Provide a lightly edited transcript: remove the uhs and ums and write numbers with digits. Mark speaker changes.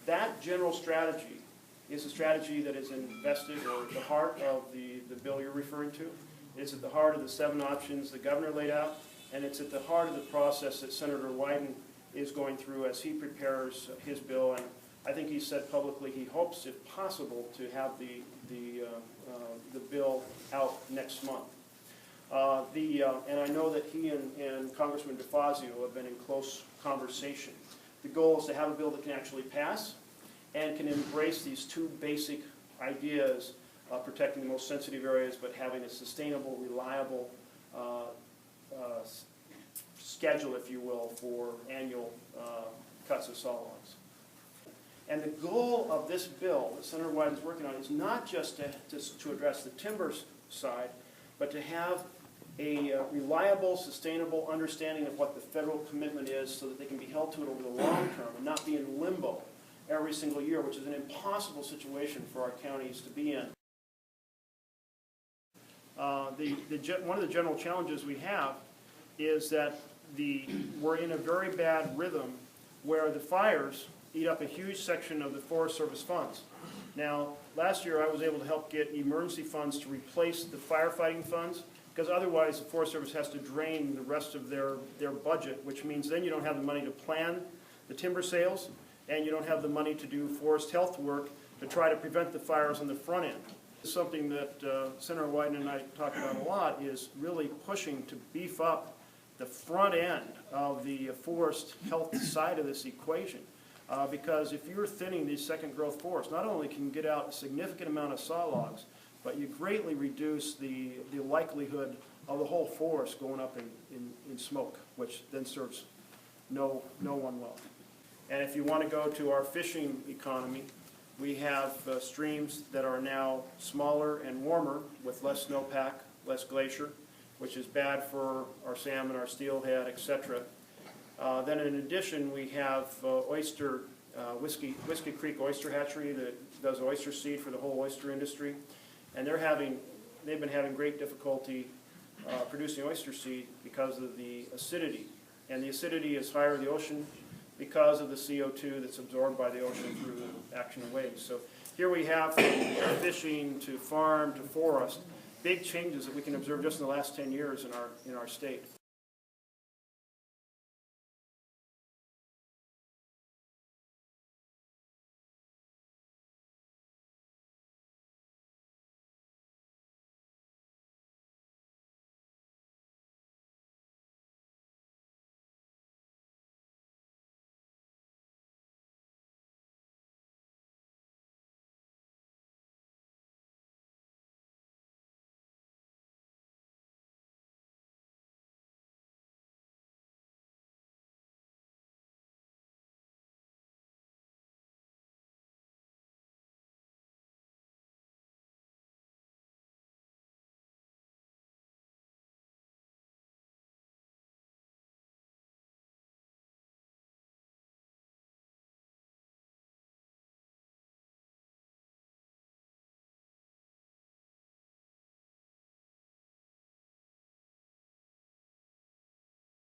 Speaker 1: That general strategy is a strategy that is invested or at the heart of the bill you're referring to. It's at the heart of the 7 options the governor laid out, and it's at the heart of the process that Senator Wyden is going through as he prepares his bill. And I think he said publicly he hopes, if possible, to have the bill out next month. And I know that he and Congressman DeFazio have been in close conversation. The goal is to have a bill that can actually pass and can embrace these 2 basic ideas of protecting the most sensitive areas, but having a sustainable, reliable schedule, if you will, for annual cuts of saw logs. And the goal of this bill that Senator Wyden is working on is not just to address the timber side, but to have a reliable, sustainable understanding of what the federal commitment is so that they can be held to it over the long term and not be in limbo every single year, which is an impossible situation for our counties to be in. One of the general challenges we have is that we're in a very bad rhythm where the fires eat up a huge section of the Forest Service funds. Now, last year I was able to help get emergency funds to replace the firefighting funds, because otherwise the Forest Service has to drain the rest of their budget, which means then you don't have the money to plan the timber sales, and you don't have the money to do forest health work to try to prevent the fires on the front end. Something that Senator Wyden and I talk about a lot is really pushing to beef up the front end of the forest health side of this equation. Because if you're thinning these second growth forests, not only can you get out a significant amount of saw logs, but you greatly reduce the likelihood of the whole forest going up in smoke, which then serves no one well. And if you want to go to our fishing economy, we have streams that are now smaller and warmer with less snowpack, less glacier, which is bad for our salmon, our steelhead, etc. Then in addition, we have Whiskey Creek Oyster Hatchery that does oyster seed for the whole oyster industry. And they've been having great difficulty producing oyster seed because of the acidity. And the acidity is higher in the ocean because of the CO2 that's absorbed by the ocean through the action of waves. So here we have from fishing to farm to forest, big changes that we can observe just in the last 10 years in our state.